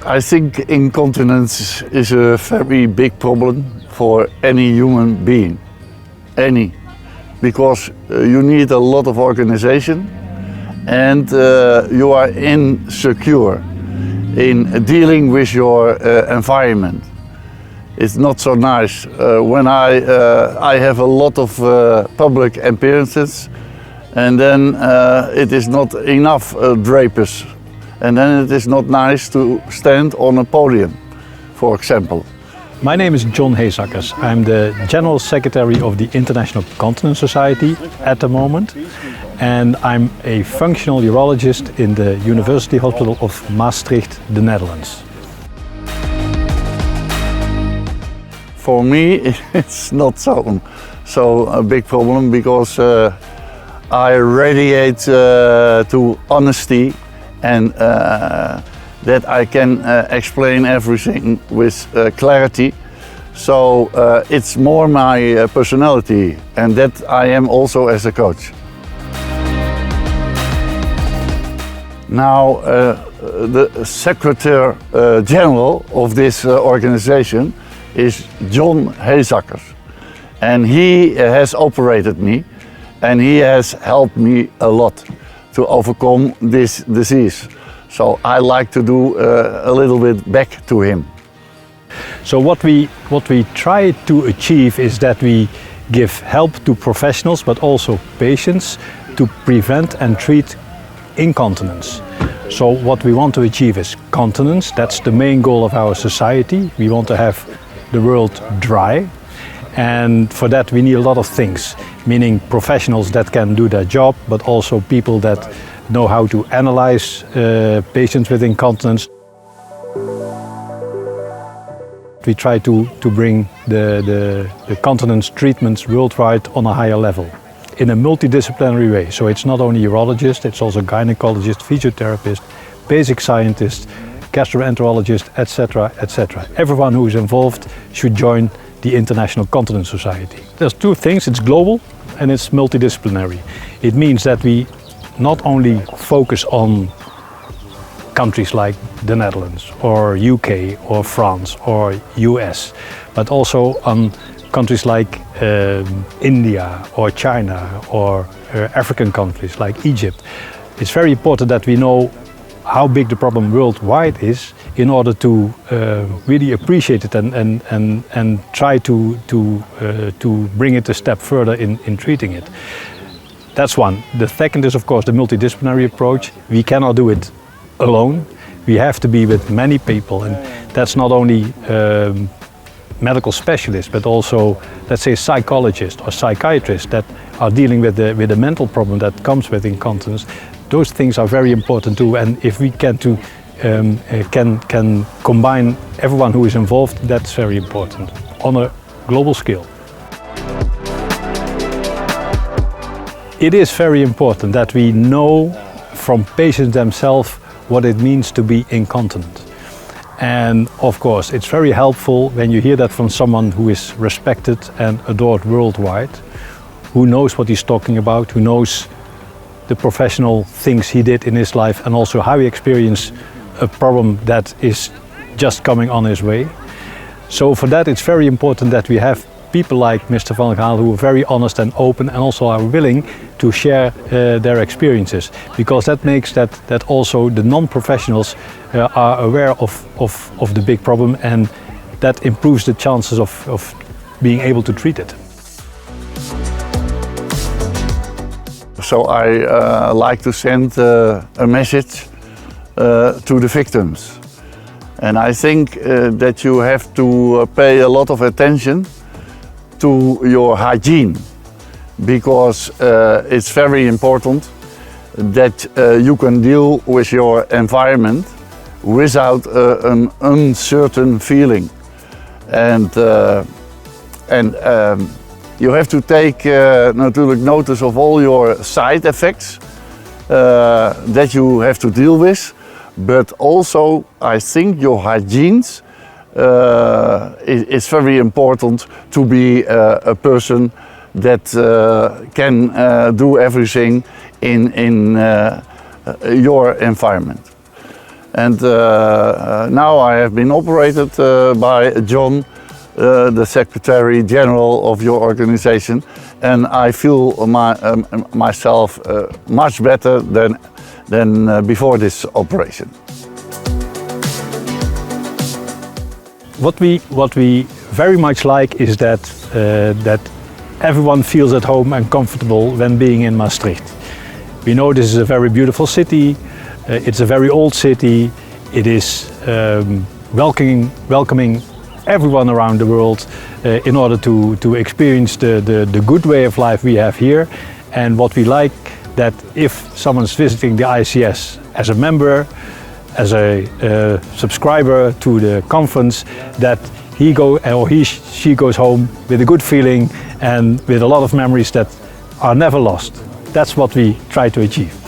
I think incontinence is a very big problem for any human being, because you need a lot of organization and you are insecure in dealing with your environment. It's not so nice. When I have a lot of public appearances, and then it is not enough drapers. And then it is not nice to stand on a podium, for example. My name is John Heesakkers. I'm the General Secretary of the International Continence Society at the moment. And I'm a functional urologist in the University Hospital of Maastricht, the Netherlands. For me, it's not so a big problem, because I radiate to honesty, and that I can explain everything with clarity. So it's more my personality, and that I am also as a coach. Now, the Secretary General of this organization is John Heesakkers, and he has operated me, and he has helped me a lot to overcome this disease. So I like to do a little bit back to him. So what we try to achieve is that we give help to professionals but also patients to prevent and treat incontinence. So what we want to achieve is continence. That's the main goal of our society. We want to have the world dry. And for that we need a lot of things, meaning professionals that can do their job, but also people that know how to analyze patients with incontinence. We try to bring the continence treatments worldwide on a higher level in a multidisciplinary way. So it's not only urologist, it's also gynecologist, physiotherapist, basic scientist, gastroenterologist, etc., etc. Everyone who is involved should join the International Continence Society. There's two things, it's global and it's multidisciplinary. It means that we not only focus on countries like the Netherlands or UK or France or US, but also on countries like India or China or African countries like Egypt. It's very important that we know how big the problem worldwide is in order to really appreciate it and try to bring it a step further in treating it. That's one. The second is of course the multidisciplinary approach. We cannot do it alone. We have to be with many people, and that's not only medical specialists but also, let's say, psychologists or psychiatrists that are dealing with the mental problem that comes with incontinence. Those things are very important too, and if we can combine everyone who is involved, that's very important on a global scale. It is very important that we know from patients themselves what it means to be incontinent. And of course, it's very helpful when you hear that from someone who is respected and adored worldwide, who knows what he's talking about, who knows the professional things he did in his life, and also how he experienced a problem that is just coming on his way. So for that, it's very important that we have people like Mr. van Gaal who are very honest and open, and also are willing to share their experiences, because that makes that also the non-professionals are aware of the big problem, and that improves the chances of being able to treat it. So I like to send a message to the victims. And I think that you have to pay a lot of attention to your hygiene, because it's very important that you can deal with your environment without an uncertain feeling. And you have to take natuurlijk notice of all your side effects that you have to deal with, but also I think your hygiene is very important to be a person that can do everything in your environment. And now I have been operated by John, the Secretary General of your organization, and I feel myself much better than before this operation. What we very much like is that everyone feels at home and comfortable when being in Maastricht. We know this is a very beautiful city. It's a very old city. It is welcoming everyone around the world in order to experience the good way of life we have here. And what we like, that if someone's visiting the ICS as a member, as a subscriber to the conference, that she goes home with a good feeling and with a lot of memories that are never lost. That's what we try to achieve.